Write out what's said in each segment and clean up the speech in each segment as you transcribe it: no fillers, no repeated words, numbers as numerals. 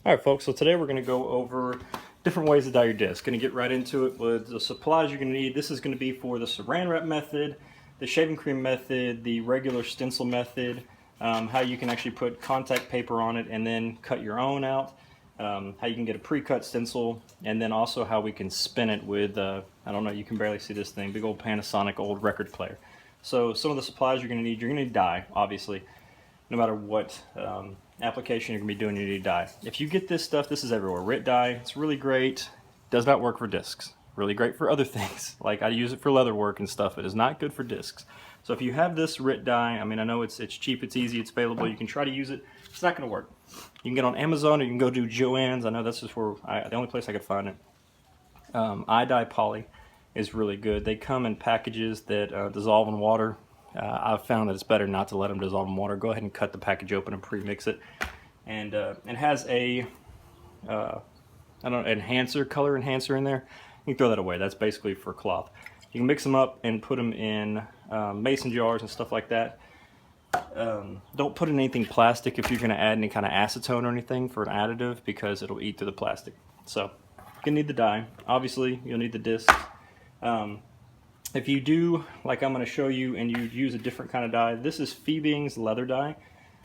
Alright folks, so today we're going to go over different ways to dye your disc. Going to get right into it with the supplies you're going to need. This is going to be for the saran wrap method, the shaving cream method, the regular stencil method, how you can actually put contact paper on it and then cut your own out, how you can get a pre-cut stencil, and then also how we can spin it with, I don't know, you can barely see this thing, big old Panasonic old record player. So some of the supplies you're going to need dye, obviously. No matter what application you're going to be doing, you need dye. If you get this stuff, this is everywhere. RIT dye, it's really great. Does not work for discs. Really great for other things. Like I use it for leather work and stuff. It is not good for discs. So if you have this RIT dye, I mean, I know it's cheap, it's easy, it's available. You can try to use it. It's not going to work. You can get on Amazon or you can go do Joann's. I know that's just where the only place I could find it. iDye Poly is really good. They come in packages that dissolve in water. I've found that it's better not to let them dissolve in water. Go ahead and cut the package open and pre-mix it. And it has a I don't know, color enhancer in there. You can throw that away. That's basically for cloth. You can mix them up and put them in mason jars and stuff like that. Don't put in anything plastic if you're going to add any kind of acetone or anything for an additive, because it'll eat through the plastic. So you're going to need the dye. Obviously, you'll need the discs. If you do, like I'm going to show you, and you use a different kind of dye, this is Feebing's leather dye.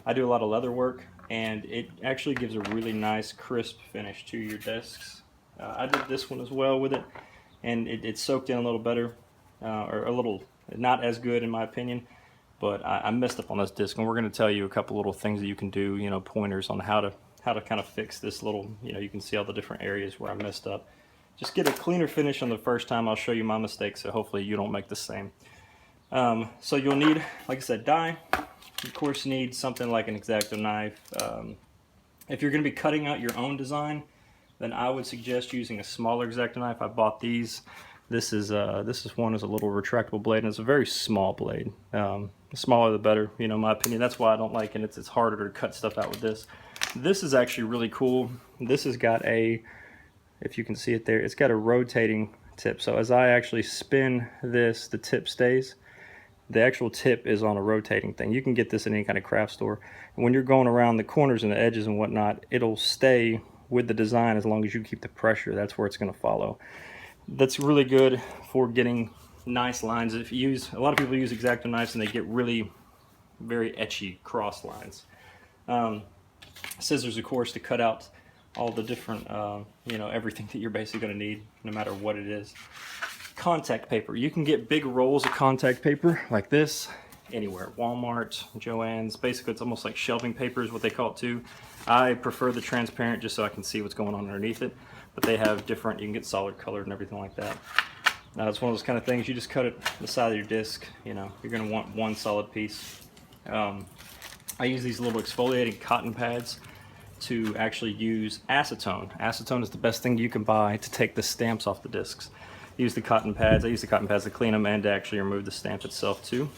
I do a lot of leather work, and it actually gives a really nice crisp finish to your discs. I did this one as well with it, and it soaked in a little better, or a little not as good in my opinion, but I messed up on this disc, and we're going to tell you a couple little things that you can do, you know, pointers on how to kind of fix this little, you know, you can see all the different areas where I messed up. Just get a cleaner finish on the first time. I'll show you my mistakes, so hopefully you don't make the same. So you'll need, like I said, dye. Of course, you need something like an X-Acto knife. If you're going to be cutting out your own design, then I would suggest using a smaller X-Acto knife. I bought these. This is one is a little retractable blade, and it's a very small blade. The smaller the better, you know, in my opinion. That's why I don't like it. It's harder to cut stuff out with this. This is actually really cool. This has got a, if you can see it there, it's got a rotating tip. So as I actually spin this, the tip stays. The actual tip is on a rotating thing. You can get this in any kind of craft store. And when you're going around the corners and the edges and whatnot, it'll stay with the design as long as you keep the pressure. That's where it's going to follow. That's really good for getting nice lines. If you use, a lot of people use X-Acto knives and they get really very etchy cross lines. Scissors, of course, to cut out all the different, you know, everything that you're basically going to need, no matter what it is. Contact paper. You can get big rolls of contact paper like this anywhere. Walmart, Joann's. Basically, it's almost like shelving paper is what they call it too. I prefer the transparent just so I can see what's going on underneath it. But they have different, you can get solid colored and everything like that. Now, it's one of those kind of things, you just cut it the side of your disc. You know, you're going to want one solid piece. I use these little exfoliating cotton pads to actually use acetone. Acetone is the best thing you can buy to take the stamps off the discs. Use the cotton pads. I use the cotton pads to clean them and to actually remove the stamp itself too.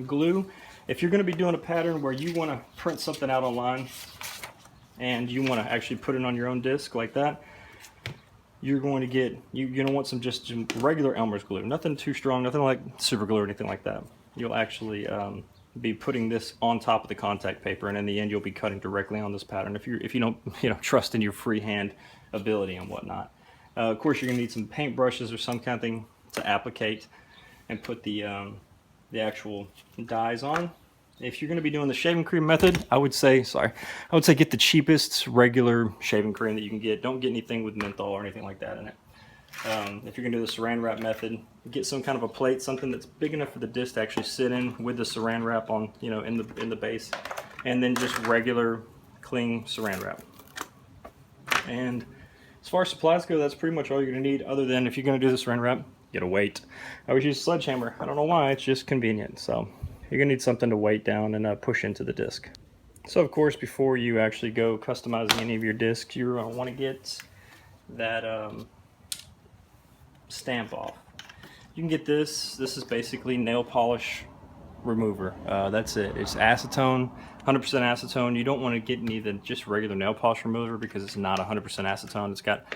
Glue. If you're going to be doing a pattern where you want to print something out online and you want to actually put it on your own disc like that, you're going to get, you're going to want some regular Elmer's glue. Nothing too strong, nothing like super glue or anything like that. You'll actually be putting this on top of the contact paper, and in the end you'll be cutting directly on this pattern if you don't, you know, trust in your freehand ability and whatnot. Of course, you're going to need some paint brushes or some kind of thing to applicate and put the actual dyes on. If you're going to be doing the shaving cream method, I would say get the cheapest regular shaving cream that you can get. Don't get anything with menthol or anything like that in it. If you're going to do the saran wrap method, get some kind of a plate, something that's big enough for the disc to actually sit in with the saran wrap on, you know, in the base, and then just regular clean saran wrap. And as far as supplies go, that's pretty much all you're going to need, other than if you're going to do the saran wrap, get a weight. I always use a sledgehammer. I don't know why, it's just convenient. So you're going to need something to weight down and push into the disc. So of course, before you actually go customizing any of your discs, you're going to want to get that stamp off. You can get this. This is basically nail polish remover. That's it. It's acetone, 100% acetone. You don't want to get any of the just regular nail polish remover because it's not 100% acetone. It's got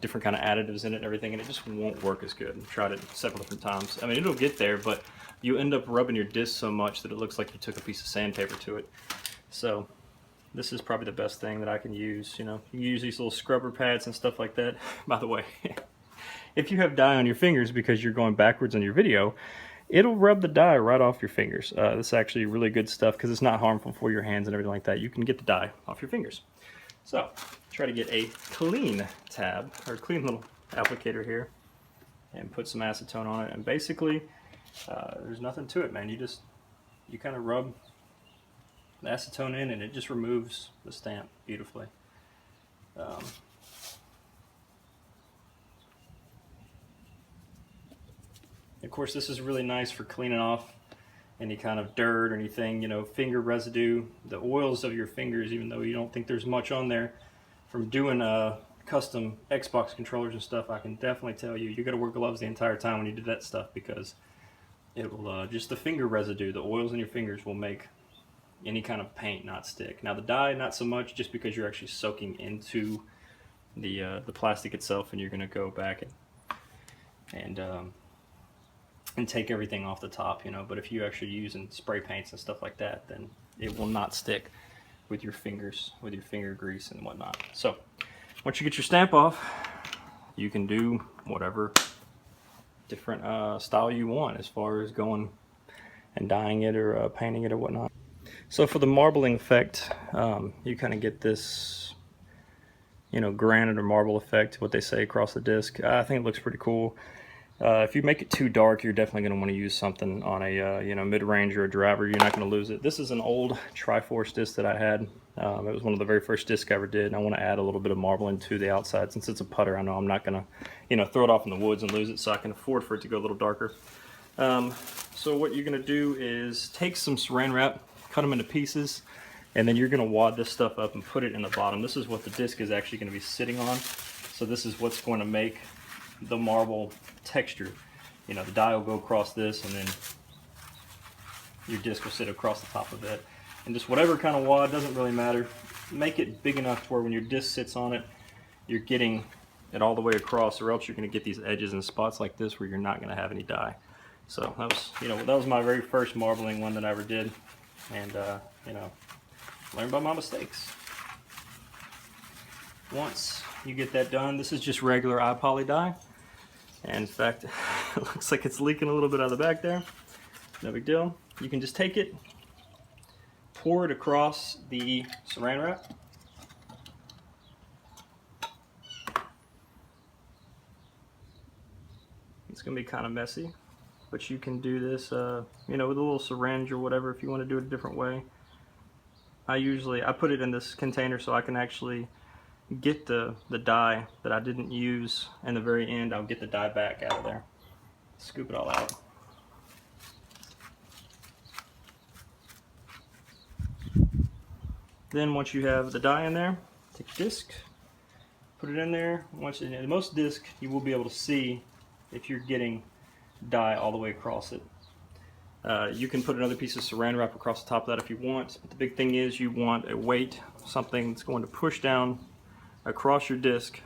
different kind of additives in it and everything, and it just won't work as good. I've tried it several different times. I mean, it'll get there, but you end up rubbing your disc so much that it looks like you took a piece of sandpaper to it. So this is probably the best thing that I can use. You know, you use these little scrubber pads and stuff like that. By the way, if you have dye on your fingers because you're going backwards in your video, it'll rub the dye right off your fingers. This is actually really good stuff because it's not harmful for your hands and everything like that. You can get the dye off your fingers. So try to get a clean tab or clean little applicator here and put some acetone on it. And basically, there's nothing to it, man. You kind of rub the acetone in and it just removes the stamp beautifully. Of course, this is really nice for cleaning off any kind of dirt or anything, you know, finger residue, the oils of your fingers, even though you don't think there's much on there. From doing custom Xbox controllers and stuff, I can definitely tell you, you got to wear gloves the entire time when you do that stuff, because it will, just the finger residue, the oils in your fingers will make any kind of paint not stick. Now the dye, not so much, just because you're actually soaking into the plastic itself, and you're going to go back and take everything off the top, you know. But if you actually using spray paints and stuff like that, then it will not stick with your fingers, with your finger grease and whatnot. So once you get your stamp off, you can do whatever different style you want as far as going and dyeing it or painting it or whatnot. So for the marbling effect, you kind of get this, you know, granite or marble effect, what they say, across the disc. I think it looks pretty cool. If you make it too dark, you're definitely going to want to use something on a you know, mid-range or a driver. You're not going to lose it. This is an old Triforce disc that I had. It was one of the very first discs I ever did, and I want to add a little bit of marbling to the outside. Since it's a putter, I know I'm not going to, you know, throw it off in the woods and lose it, so I can afford for it to go a little darker. So what you're going to do is take some saran wrap, cut them into pieces, and then you're going to wad this stuff up and put it in the bottom. This is what the disc is actually going to be sitting on. So this is what's going to make the marble texture. You know, the dye will go across this, and then your disc will sit across the top of it. And just whatever kind of wad, doesn't really matter. Make it big enough to where when your disc sits on it, you're getting it all the way across, or else you're going to get these edges and spots like this where you're not going to have any dye. So that was, you know, that was my very first marbling one that I ever did, and you know, learn by my mistakes. Once you get that done, this is just regular iPoly dye. And in fact, it looks like it's leaking a little bit out of the back there. No big deal. You can just take it, pour it across the saran wrap. It's going to be kind of messy, but you can do this, you know, with a little syringe or whatever if you want to do it a different way. I put it in this container so I can actually get the dye that I didn't use, and the very end I'll get the dye back out of there. Scoop it all out. Then once you have the dye in there, take a disc, put it in there. Once in most disc, you will be able to see if you're getting dye all the way across it. You can put another piece of saran wrap across the top of that if you want, but the big thing is you want a weight, something that's going to push down across your disc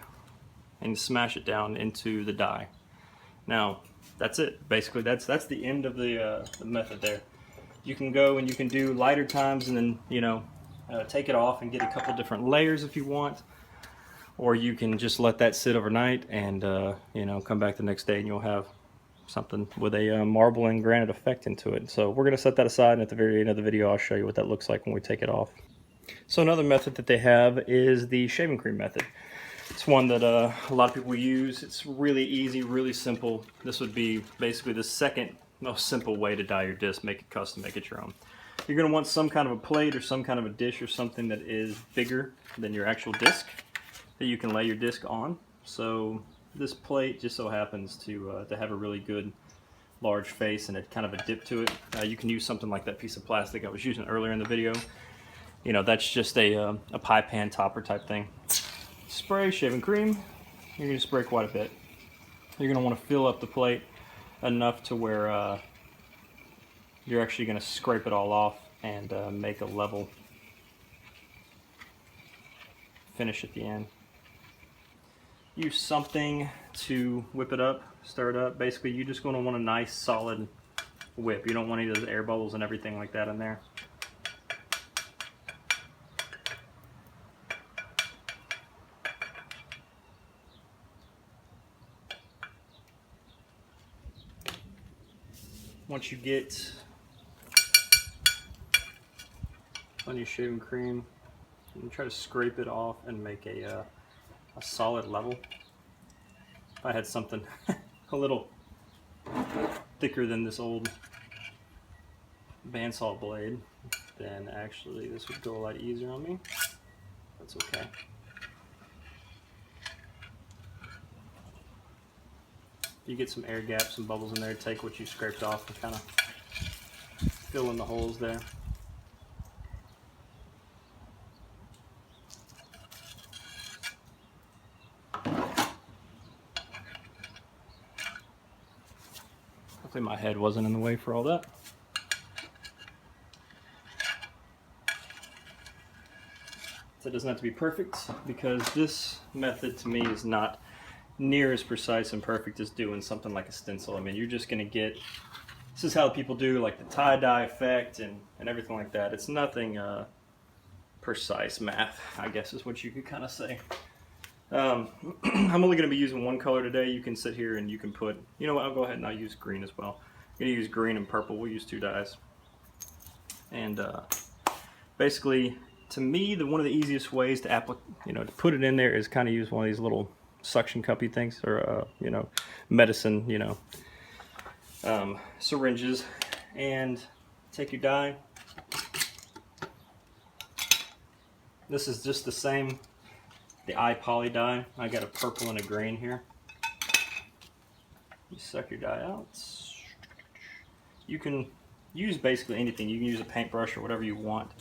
and smash it down into the dye. Now that's it. Basically that's the end of the method there. You can go and you can do lighter times and then, you know, take it off and get a couple different layers if you want, or you can just let that sit overnight and you know, come back the next day and you'll have something with a marble and granite effect into it. So we're going to set that aside, and at the very end of the video I'll show you what that looks like when we take it off. So another method that they have is the shaving cream method. It's one that a lot of people use. It's really easy, really simple. This would be basically the second most simple way to dye your disc. Make it custom, make it your own. You're going to want some kind of a plate or some kind of a dish or something that is bigger than your actual disc that you can lay your disc on. So this plate just so happens to have a really good large face and a kind of a dip to it. You can use something like that piece of plastic I was using earlier in the video. You know, that's just a pie pan topper type thing. Spray shaving cream. You're going to spray quite a bit. You're going to want to fill up the plate enough to where you're actually going to scrape it all off and make a level finish at the end. Use something to whip it up, stir it up. Basically, you're just going to want a nice solid whip. You don't want any of those air bubbles and everything like that in there. once you get plenty of shaving cream, you can try to scrape it off and make a solid level. If I had something a little thicker than this old bandsaw blade, then actually this would go a lot easier on me. That's okay. You get some air gaps and bubbles in there, take what you scraped off and kind of fill in the holes there. Hopefully my head wasn't in the way for all that. So it doesn't have to be perfect, because this method to me is not near as precise and perfect as doing something like a stencil. I mean, you're just going to get, this is how people do like the tie-dye effect and everything like that. It's nothing precise math, I guess is what you could kind of say. I'm only going to be using one color today. You can sit here and you can put, you know what, I'll go ahead and I'll use green as well. I'm going to use green and purple. We'll use 2 dyes. And basically, to me, one of the easiest ways to to put it in there is kind of use one of these little suction cuppy things, or medicine, syringes, and take your dye. This is just the same, the eye poly dye. I got a purple and a green here. You suck your dye out. You can use basically anything. You can use a paintbrush or whatever you want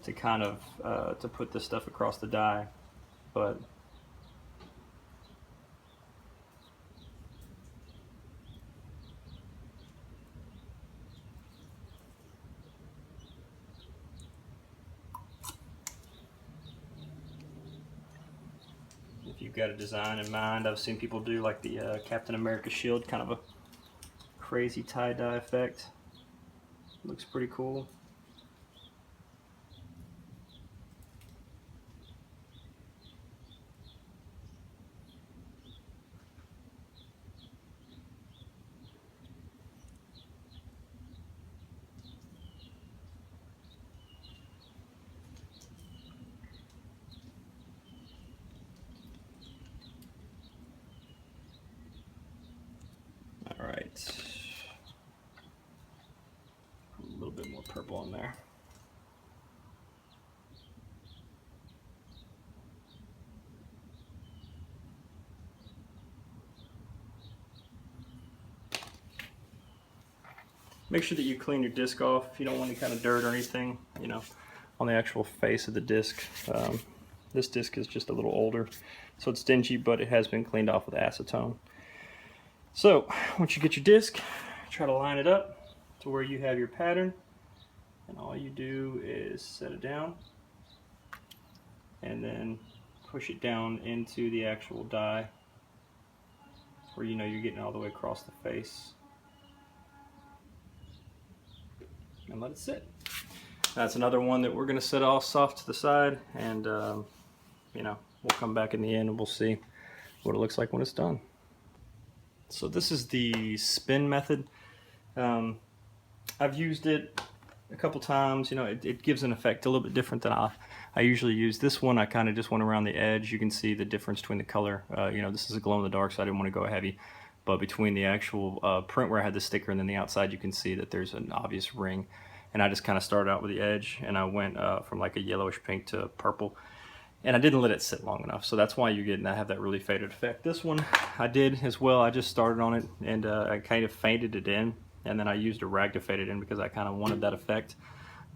to kind of to put this stuff across the dye, but if you've got a design in mind, I've seen people do like the Captain America shield, kind of a crazy tie-dye effect. Looks pretty cool. All right, a little bit more purple in there. Make sure that you clean your disc off. You don't want any kind of dirt or anything, on the actual face of the disc. This disc is just a little older, so it's dingy, but it has been cleaned off with acetone. So once you get your disc, try to line it up to where you have your pattern, and all you do is set it down and then push it down into the actual die where you're getting all the way across the face, and let it sit. That's another one that we're going to set off soft to the side, and we'll come back in the end and we'll see what it looks like when it's done. So this is the spin method. I've used it a couple times. It gives an effect a little bit different than I usually use. This one I kind of just went around the edge. You can see the difference between the color. This is a glow in the dark, so I didn't want to go heavy. But between the actual print where I had the sticker and then the outside, you can see that there's an obvious ring. And I just kind of started out with the edge, and I went from like a yellowish pink to purple. And I didn't let it sit long enough, so that's why you're getting that, have that really faded effect. This one I did as well. I just started on it, and I kind of faded it in, and then I used a rag to fade it in because I kind of wanted that effect.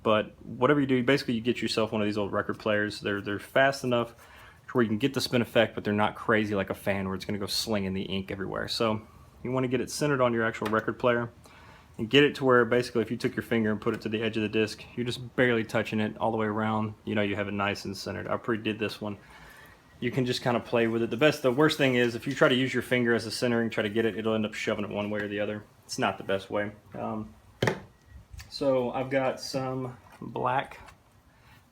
But whatever you do, basically you get yourself one of these old record players. They're fast enough to where you can get the spin effect, but they're not crazy like a fan where it's going to go slinging the ink everywhere. So you want to get it centered on your actual record player, and get it to where basically if you took your finger and put it to the edge of the disc, you're just barely touching it all the way around. You have it nice and centered. I pre-did this one. You can just kind of play with it. The worst thing is if you try to use your finger as a centering, try to get it, it'll end up shoving it one way or the other. It's not the best way. So I've got some black.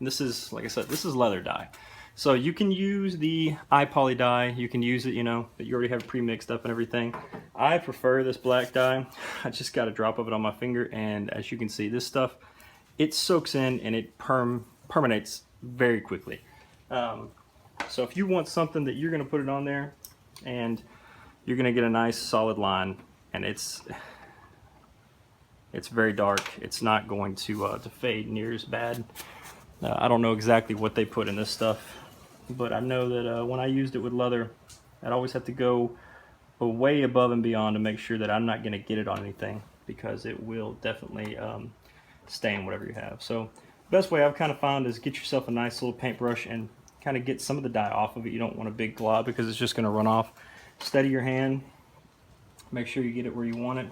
This is, like I said, this is leather dye. So you can use the iPoly dye, you can use it, you know, that you already have pre-mixed up and everything. I prefer this black dye. I just got a drop of it on my finger, and as you can see, this stuff, it soaks in and it permeates very quickly. So if you want something that you're going to put it on there and you're going to get a nice solid line, and it's very dark, it's not going to fade near as bad. I don't know exactly what they put in this stuff, but I know that when I used it with leather, I'd always have to go way above and beyond to make sure that I'm not going to get it on anything, because it will definitely stain whatever you have. So the best way I've kind of found is get yourself a nice little paintbrush and kind of get some of the dye off of it. You don't want a big glob because it's just going to run off. Steady your hand, make sure you get it where you want it.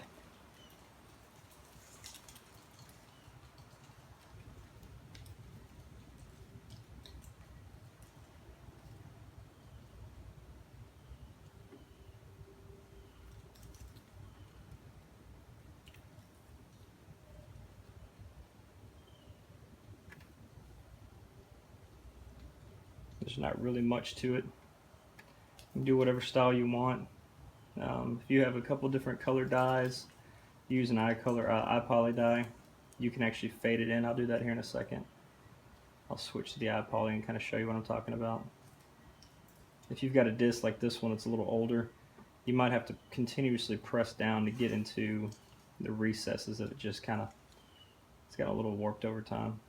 There's not really much to it. You can do whatever style you want. If you have a couple different color dyes, use an iPoly dye. You can actually fade it in. I'll do that here in a second. I'll switch to the iPoly and kind of show you what I'm talking about. If you've got a disc like this one that's a little older, you might have to continuously press down to get into the recesses of it. Just kind of, it's got a little warped over time.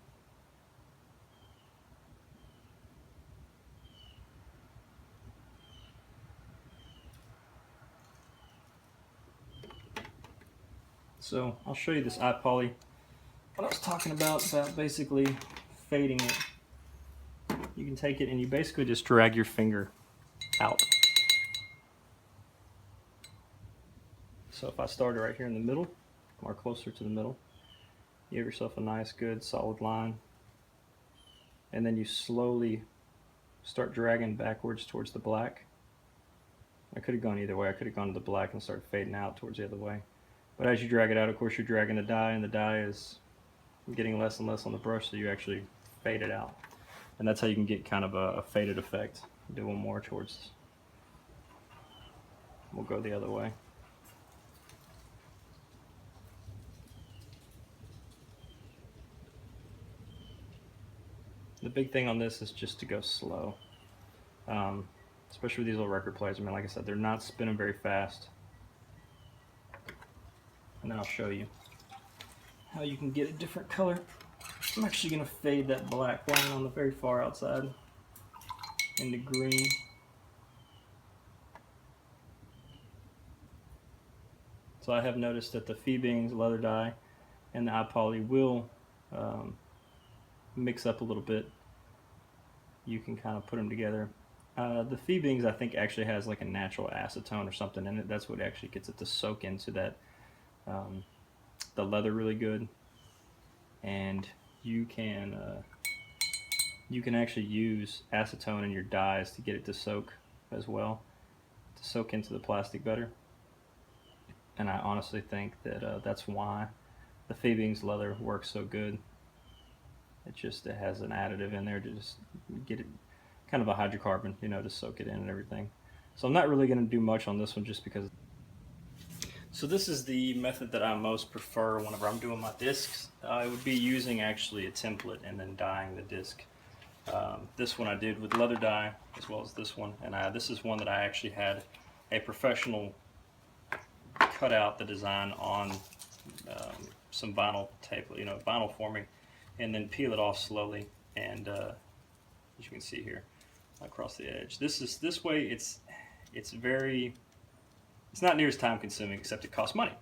So I'll show you this iPoly. What I was talking about basically fading it. You can take it and you basically just drag your finger out. So if I started right here in the middle, or closer to the middle, you have yourself a nice, good, solid line. And then you slowly start dragging backwards towards the black. I could have gone either way. I could have gone to the black and started fading out towards the other way. But as you drag it out, of course, you're dragging the dye, and the dye is getting less and less on the brush, so you actually fade it out. And that's how you can get kind of a faded effect. Do one more towards, we'll go the other way. The big thing on this is just to go slow. Especially with these little record players. I mean, like I said, they're not spinning very fast. And then I'll show you how you can get a different color. I'm actually going to fade that black line on the very far outside into green. So I have noticed that the Feebings leather dye and the iPoly will mix up a little bit. You can kind of put them together. The Feebings, I think, actually has like a natural acetone or something in it. That's what actually gets it to soak into that the leather really good. And you can actually use acetone in your dyes to get it to soak as well, to soak into the plastic better. And I honestly think that that's why the Feebings leather works so good. It has an additive in there to just get it kind of a hydrocarbon, you know, to soak it in and everything. So I'm not really going to do much on this one just because. So this is the method that I most prefer whenever I'm doing my discs. I would be using actually a template and then dyeing the disc. This one I did with leather dye as well as this one, and this is one that I actually had a professional cut out the design on some vinyl tape, you know, vinyl for me, and then peel it off slowly. And as you can see here, across the edge. This way it's not near as time consuming, except it costs money.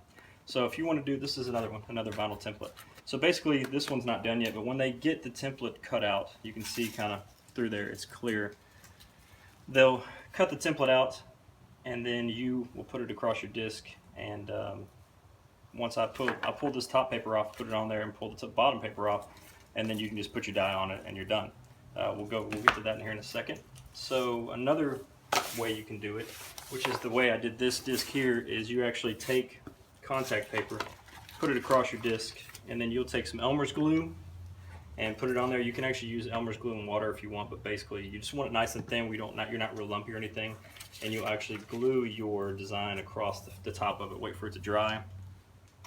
So if you want to do, this is another one, another vinyl template. So basically this one's not done yet, but when they get the template cut out, you can see kind of through there, it's clear. They'll cut the template out, and then you will put it across your disc. And once I'll pull this top paper off, put it on there, and pull the bottom paper off, and then you can just put your dye on it and you're done. We'll get to that in here in a second. So another way you can do it, which is the way I did this disc here, is you actually take contact paper, put it across your disc, and then you'll take some Elmer's glue and put it on there. You can actually use Elmer's glue and water if you want, but basically you just want it nice and thin. You're not real lumpy or anything, and you actually glue your design across the top of it. Wait for it to dry.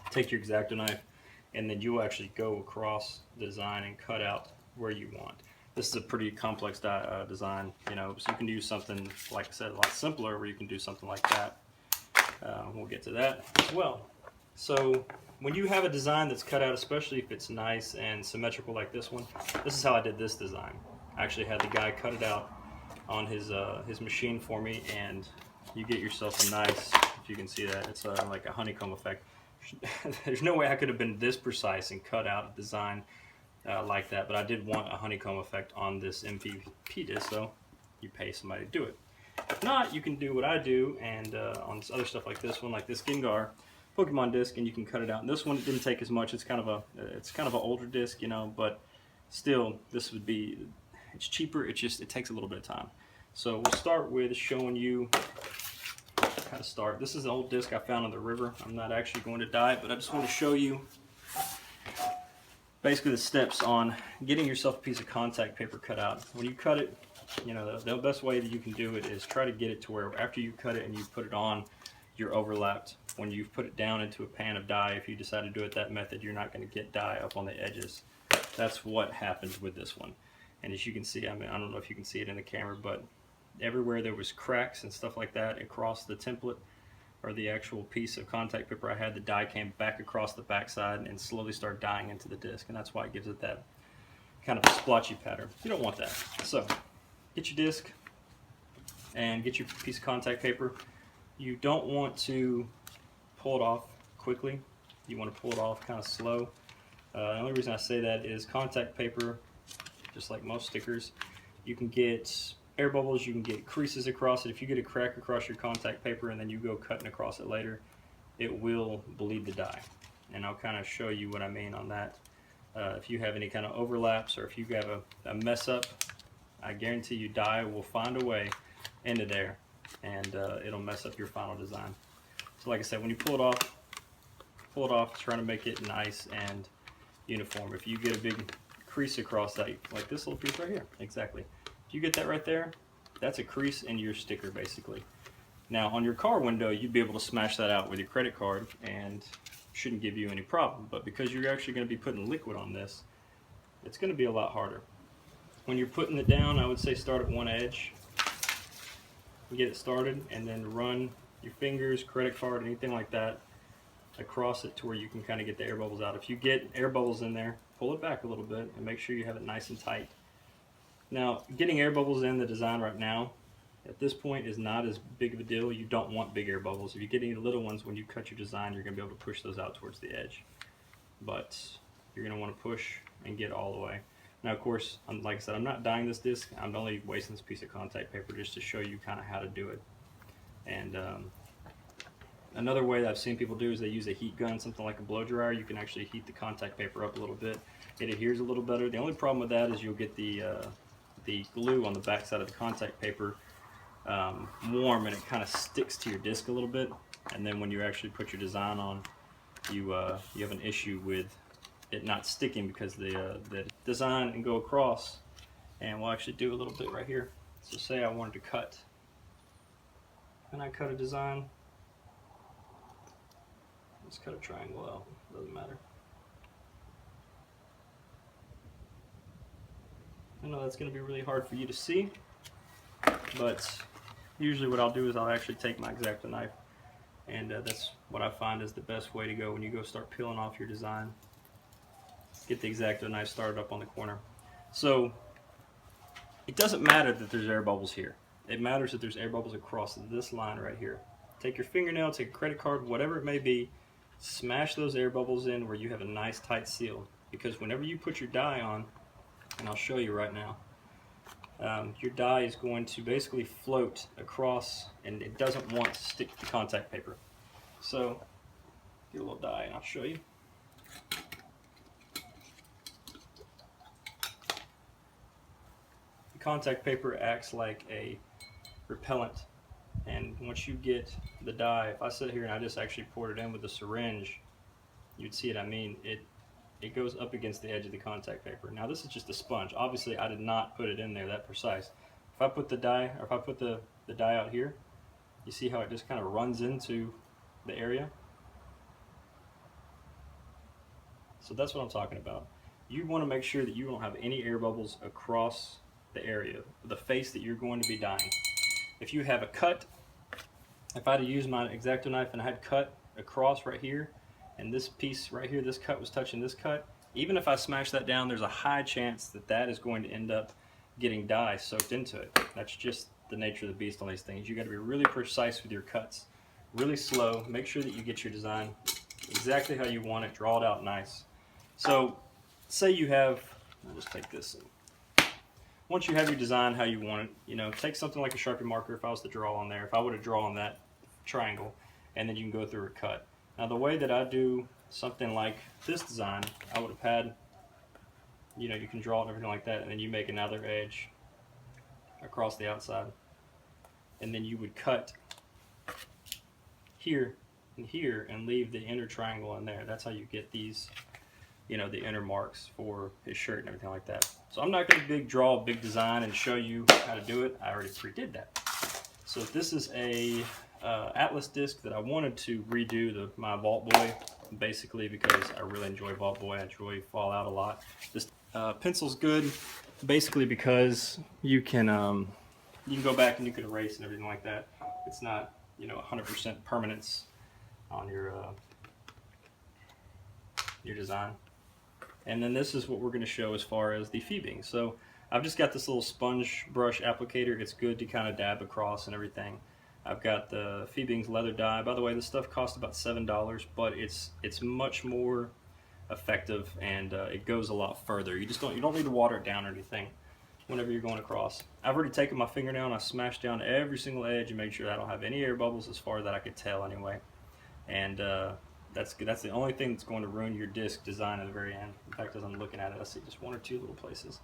Take your X-Acto knife, and then you'll actually go across the design and cut out where you want. This is a pretty complex design, you know, so you can do something, like I said, a lot simpler, where you can do something like that. We'll get to that as well. So when you have a design that's cut out, especially if it's nice and symmetrical like this one, this is how I did this design. I actually had the guy cut it out on his machine for me, and you get yourself a nice, if you can see that, it's like a honeycomb effect. There's no way I could have been this precise and cut out a design like that, but I did want a honeycomb effect on this MVP disc, so you pay somebody to do it. If not, you can do what I do, and on other stuff like this one, like this Gengar Pokemon disc, and you can cut it out. And this one, it didn't take as much. It's kind of an older disc, you know, but still, this would be, it's cheaper. It takes a little bit of time. So we'll start with showing you how to start. This is an old disc I found in the river. I'm not actually going to dye it, but I just want to show you basically the steps on getting yourself a piece of contact paper cut out. When you cut it, you know, the best way that you can do it is try to get it to where after you cut it and you put it on, you're overlapped. When you've put it down into a pan of dye, if you decide to do it that method, you're not going to get dye up on the edges. That's what happens with this one. And as you can see, I mean, I don't know if you can see it in the camera, but everywhere there was cracks and stuff like that across the template or the actual piece of contact paper I had, the dye came back across the backside and slowly started dyeing into the disc, and that's why it gives it that kind of splotchy pattern. You don't want that. So get your disc and get your piece of contact paper. You don't want to pull it off quickly. You want to pull it off kind of slow. The only reason I say that is contact paper, just like most stickers, you can get air bubbles, you can get creases across it. If you get a crack across your contact paper and then you go cutting across it later, it will bleed the dye. And I'll kind of show you what I mean on that. If you have any kind of overlaps, or if you have a mess up, I guarantee you dye will find a way into there, and it'll mess up your final design. So like I said, when you pull it off, trying to make it nice and uniform. If you get a big crease across that, like this little piece right here, exactly. If you get that right there, that's a crease in your sticker basically. Now on your car window, you'd be able to smash that out with your credit card and shouldn't give you any problem. But because you're actually going to be putting liquid on this, it's going to be a lot harder. When you're putting it down, I would say start at one edge, get it started, and then run your fingers, credit card, anything like that across it to where you can kind of get the air bubbles out. If you get air bubbles in there, pull it back a little bit and make sure you have it nice and tight. Now, getting air bubbles in the design right now, at this point, is not as big of a deal. You don't want big air bubbles. If you get any little ones, when you cut your design, you're going to be able to push those out towards the edge. But you're going to want to push and get all the way. Now, of course, like I said, I'm not dyeing this disc. I'm only wasting this piece of contact paper just to show you kind of how to do it. And another way that I've seen people do is they use a heat gun, something like a blow dryer. You can actually heat the contact paper up a little bit. It adheres a little better. The only problem with that is you'll get the glue on the back side of the contact paper warm, and it kind of sticks to your disc a little bit. And then when you actually put your design on, you have an issue with it not sticking, because the design can go across. And we'll actually do a little bit right here. So say I wanted to cut, and I cut a design. Let's cut a triangle out, doesn't matter. I know that's going to be really hard for you to see, but usually what I'll do is I'll actually take my X-Acto knife, and that's what I find is the best way to go when you go start peeling off your design. Get the X-Acto knife started up on the corner. So it doesn't matter that there's air bubbles here. It matters that there's air bubbles across this line right here. Take your fingernail, take a credit card, whatever it may be, smash those air bubbles in where you have a nice tight seal. Because whenever you put your dye on, and I'll show you right now, your dye is going to basically float across, and it doesn't want to stick to the contact paper. So get a little dye and I'll show you. The contact paper acts like a repellent, and once you get the dye, if I sit here and I just actually poured it in with a syringe, you'd see it. I mean, it goes up against the edge of the contact paper. Now this is just a sponge. Obviously I did not put it in there that precise. If I put the dye, or if I put the dye out here, you see how it just kind of runs into the area? So that's what I'm talking about. You want to make sure that you don't have any air bubbles across the area, the face that you're going to be dyeing. If you have a cut, if I had used my X-Acto knife and I had cut across right here, and this piece right here, this cut was touching this cut, even if I smash that down, there's a high chance that that is going to end up getting dye soaked into it. That's just the nature of the beast on these things. You got to be really precise with your cuts, really slow. Make sure that you get your design exactly how you want it. Draw it out nice. So, say you have, I'll just take this. Once you have your design how you want it, you know, take something like a Sharpie marker. If I was to draw on there, if I would have drawn that triangle, and then you can go through a cut. Now the way that I do something like this design, I would have had, you know, you can draw it and everything like that, and then you make another edge across the outside, and then you would cut here and here and leave the inner triangle in there. That's how you get these, you know, the inner marks for his shirt and everything like that. So I'm not going to draw a big design and show you how to do it. I already pre-did that. So this is a Atlas disc that I wanted to redo my Vault Boy, basically because I really enjoy Vault Boy. I enjoy Fallout a lot. This pencil's good, basically because you can go back and you can erase and everything like that. It's not, you know, 100% permanence on your design. And then this is what we're going to show as far as the feebing. So I've just got this little sponge brush applicator. It's good to kind of dab across and everything. I've got the Feebing's leather dye. By the way, this stuff costs about $7, but it's much more effective, and it goes a lot further. You don't need to water it down or anything whenever you're going across. I've already taken my fingernail and I smashed down every single edge and made sure I don't have any air bubbles as far as that I could tell anyway. And that's the only thing that's going to ruin your disc design at the very end. In fact, as I'm looking at it, I see just one or two little places.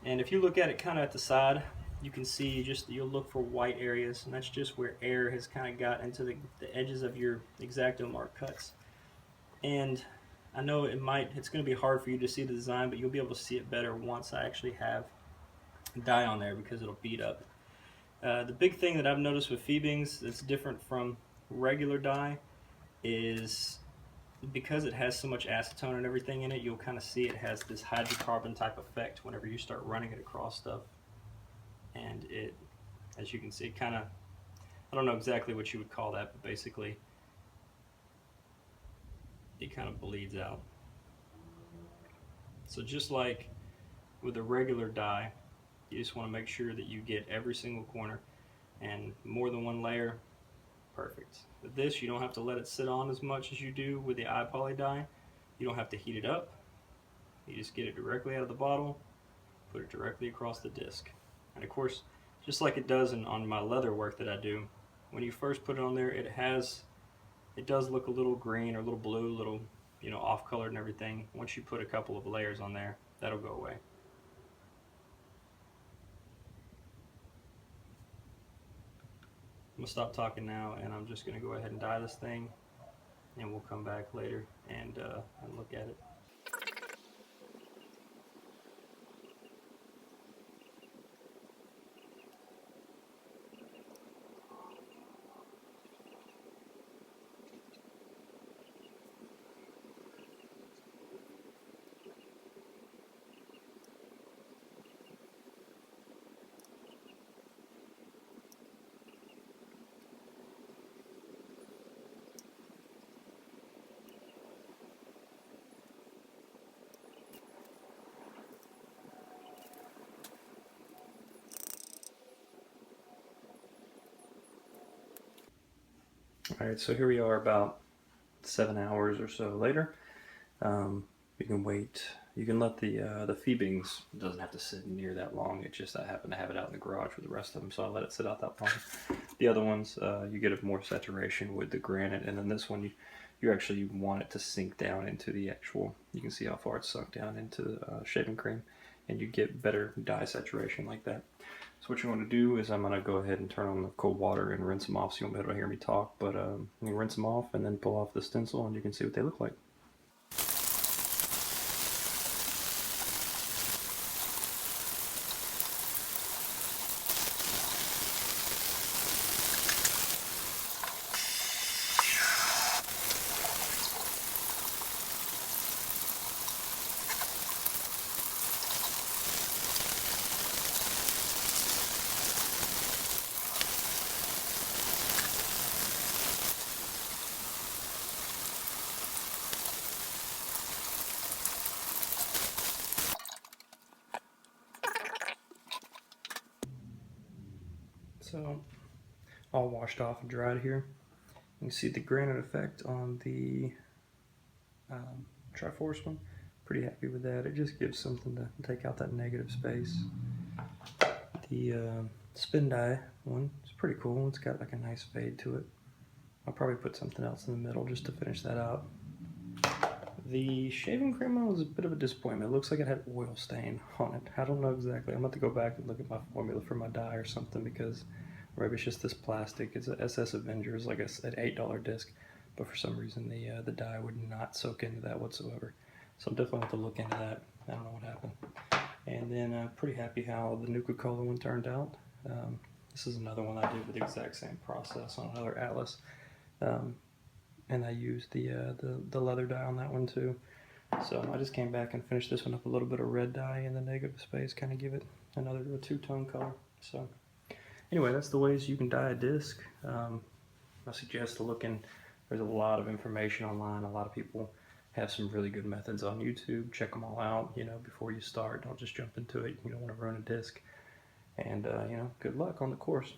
And if you look at it kind of at the side, you can see you'll look for white areas, and that's just where air has kind of got into the edges of your X-Acto mark cuts. And I know it's going to be hard for you to see the design, but you'll be able to see it better once I actually have dye on there, because it'll beat up. The big thing that I've noticed with Feebings that's different from regular dye is because it has so much acetone and everything in it, you'll kind of see it has this hydrocarbon type effect whenever you start running it across stuff. And it, as you can see, kind of, I don't know exactly what you would call that, but basically it kind of bleeds out. So just like with a regular dye, you just want to make sure that you get every single corner, and more than one layer, perfect. With this, you don't have to let it sit on as much as you do with the iPoly dye. You don't have to heat it up. You just get it directly out of the bottle, put it directly across the disc. And of course, just like it does on my leather work that I do, when you first put it on there, it does look a little green or a little blue, a little, you know, off colored and everything. Once you put a couple of layers on there, that'll go away. I'm going to stop talking now, and I'm just going to go ahead and dye this thing, and we'll come back later and look at it. Alright, so here we are about 7 hours or so later. You can wait. You can let the Feebings, it doesn't have to sit near that long. It just, I happen to have it out in the garage with the rest of them, so I let it sit out that long. The other ones, you get a more saturation with the granite, and then this one, you actually want it to sink down into the actual, you can see how far it's sunk down into the shaving cream, and you get better dye saturation like that. So what you want to do is I'm going to go ahead and turn on the cold water and rinse them off, so you won't be able to hear me talk, but you rinse them off and then pull off the stencil, and you can see what they look like. So all washed off and dried here. You can see the granite effect on the Triforce one. Pretty happy with that. It just gives something to take out that negative space. The spin die one is pretty cool. It's got like a nice fade to it. I'll probably put something else in the middle just to finish that out. The shaving cream one was a bit of a disappointment. It looks like it had oil stain on it. I don't know exactly. I'm going to have to go back and look at my formula for my dye or something, because maybe it's just this plastic. It's a SS Avengers, like an $8 disc, but for some reason the dye would not soak into that whatsoever. So I'm definitely have to look into that. I don't know what happened. And then pretty happy how the Nuka-Cola one turned out. This is another one I did with the exact same process on another Atlas. And I used the leather dye on that one too. So I just came back and finished this one up a little bit of red dye in the negative space, kind of give it another two-tone color. So anyway, that's the ways you can dye a disc. I suggest looking. There's a lot of information online. A lot of people have some really good methods on YouTube. Check them all out, you know, before you start. Don't just jump into it. You don't want to ruin a disc. And, you know, good luck on the course.